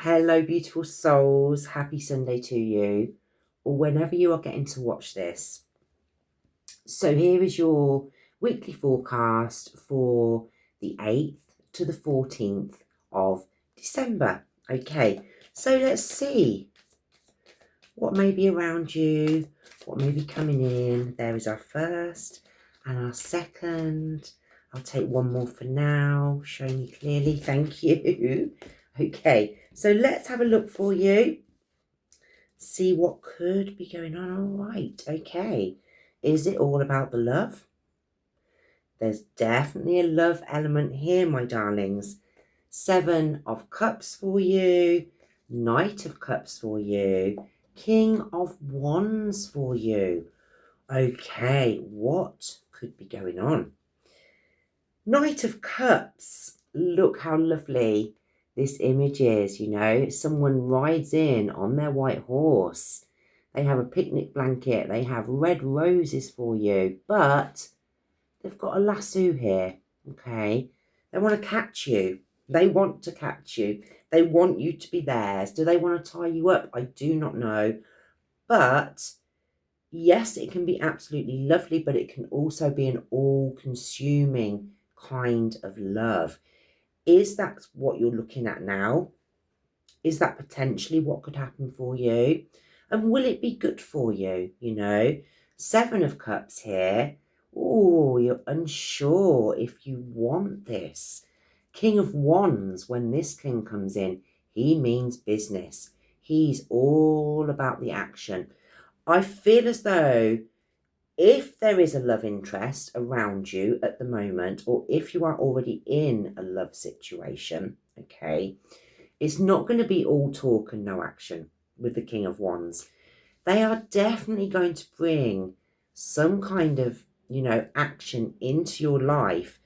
Hello, beautiful souls. Happy Sunday to you, or whenever you are getting to watch this. So here is your weekly forecast for the 8th to the 14th of December. Okay, so let's see what may be around you, what may be coming in. There is our first and our second. I'll take one more for now, showing you clearly. Thank you. Okay, so let's have a look for you. See what could be going on. All right, okay. Is it all about the love? There's definitely a love element here, my darlings. 7 of Cups for you. Knight of Cups for you. King of Wands for you. Okay, what could be going on? Knight of Cups. Look how lovely this image is, you know. Someone rides in on their white horse. They have a picnic blanket. They have red roses for you, but they've got a lasso here, okay? They want to catch you. They want to catch you. They want you to be theirs. Do they want to tie you up? I do not know. But yes, it can be absolutely lovely, but it can also be an all-consuming kind of love. Is that what you're looking at now? Is that potentially what could happen for you? And will it be good for you? You know, 7 of Cups here. Oh, you're unsure if you want this. King of Wands, when this king comes in, he means business. He's all about the action. I feel as though if there is a love interest around you at the moment, or if you are already in a love situation, okay, it's not going to be all talk and no action with the King of Wands. They are definitely going to bring some kind of, you know, action into your life,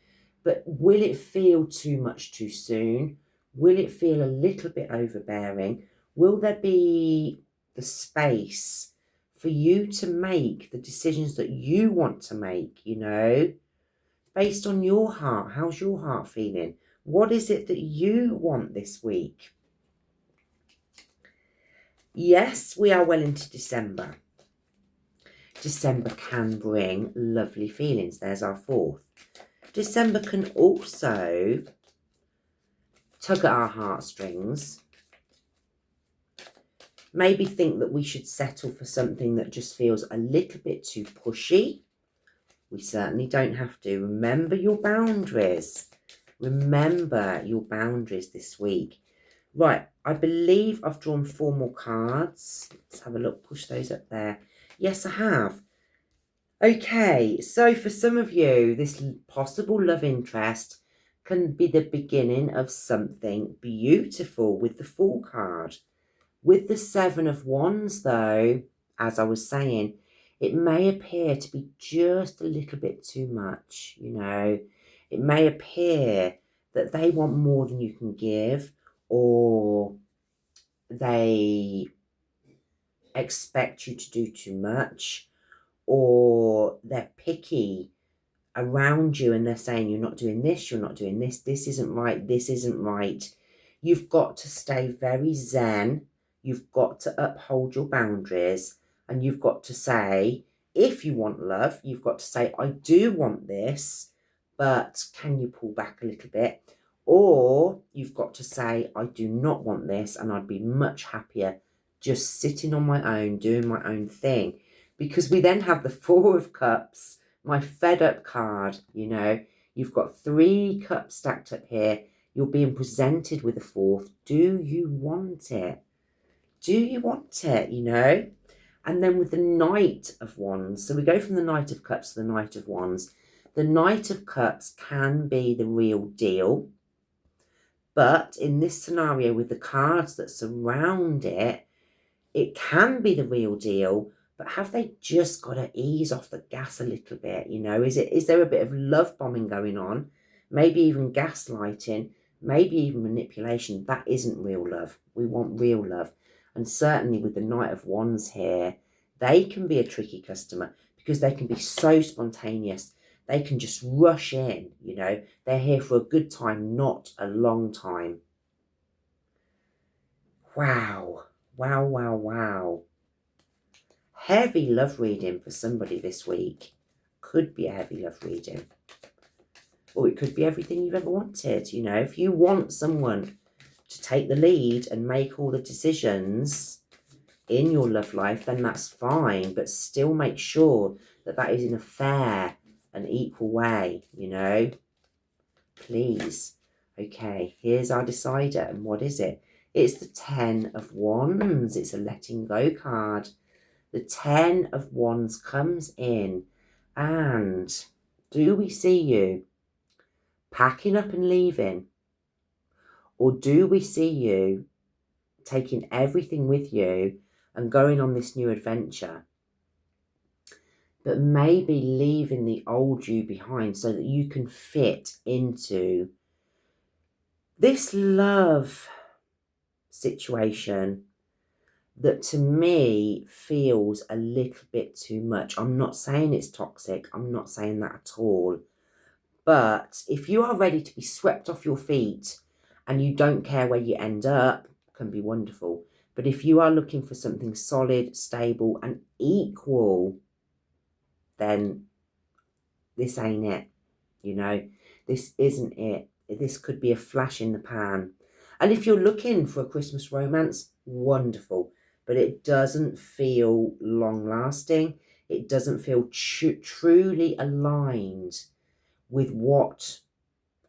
but will it feel too much too soon? Will it feel a little bit overbearing? Will there be the space for you to make the decisions that you want to make, you know, based on your heart? How's your heart feeling? What is it that you want this week? Yes, we are well into December. December can bring lovely feelings. There's our 4th. December can also tug at our heartstrings. Maybe think that we should settle for something that just feels a little bit too pushy. We certainly don't have to. Remember your boundaries. Remember your boundaries this week. Right, I believe I've drawn 4 more cards. Let's have a look. Push those up there. Yes, I have. Okay, so for some of you, this possible love interest can be the beginning of something beautiful with the Fool card. With the 7 of Wands, though, as I was saying, it may appear to be just a little bit too much, you know. It may appear that they want more than you can give, or they expect you to do too much, or they're picky around you and they're saying, you're not doing this, you're not doing this, this isn't right, this isn't right. You've got to stay very zen. You've got to uphold your boundaries, and you've got to say, if you want love, you've got to say, I do want this, but can you pull back a little bit? Or you've got to say, I do not want this, and I'd be much happier just sitting on my own, doing my own thing. Because we then have the 4 of Cups, my fed up card, you know. You've got 3 cups stacked up here. You're being presented with a 4th. Do you want it? Do you want it, you know? And then with the Knight of Wands, so we go from the Knight of Cups to the Knight of Wands. The Knight of Cups can be the real deal. But in this scenario, with the cards that surround it, it can be the real deal. But have they just got to ease off the gas a little bit, you know? Is there a bit of love bombing going on? Maybe even gaslighting, maybe even manipulation. That isn't real love. We want real love. And certainly with the Knight of Wands here, they can be a tricky customer because they can be so spontaneous. They can just rush in, you know. They're here for a good time, not a long time. Wow. Wow, wow, wow. Heavy love reading for somebody this week. Could be a heavy love reading. Or it could be everything you've ever wanted. You know, if you want someone to take the lead and make all the decisions in your love life, then that's fine. But still make sure that that is in a fair and equal way, you know. Please. Okay, here's our decider. And what is it? It's the 10 of Wands. It's a letting go card. The 10 of Wands comes in, and do we see you packing up and leaving? Or do we see you taking everything with you and going on this new adventure, but maybe leaving the old you behind so that you can fit into this love situation that to me feels a little bit too much? I'm not saying it's toxic. I'm not saying that at all. But if you are ready to be swept off your feet and you don't care where you end up, can be wonderful. But if you are looking for something solid, stable and equal, then this ain't it. You know, this isn't it. This could be a flash in the pan. And if you're looking for a Christmas romance, wonderful. But it doesn't feel long lasting. It doesn't feel truly aligned with what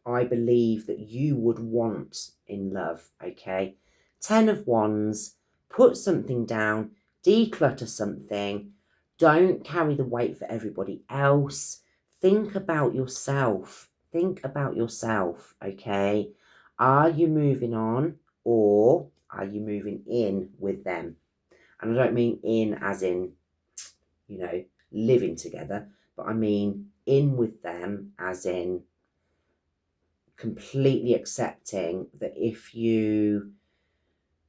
I believe that you would want in love, okay? 10 of Wands, put something down, declutter something, don't carry the weight for everybody else. Think about yourself. Think about yourself, okay? Are you moving on or are you moving in with them? And I don't mean in as in, you know, living together, but I mean in with them as in completely accepting that if you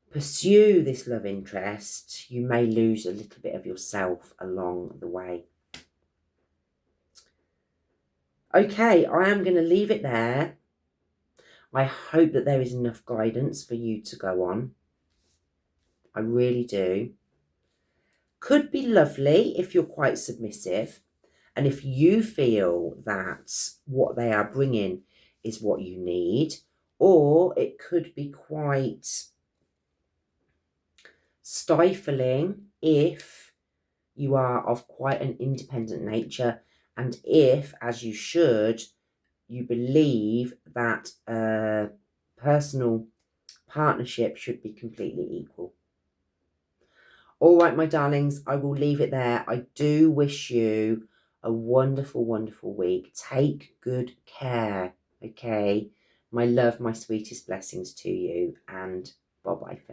pursue this love interest, you may lose a little bit of yourself along the way. Okay, I am going to leave it there. I hope that there is enough guidance for you to go on. I really do. Could be lovely if you're quite submissive and if you feel that what they are bringing is what you need, or it could be quite stifling if you are of quite an independent nature and if, as you should, you believe that a personal partnership should be completely equal. All right, my darlings, I will leave it there. I do wish you a wonderful, wonderful week. Take good care, okay? My love, my sweetest blessings to you, and bye-bye for now.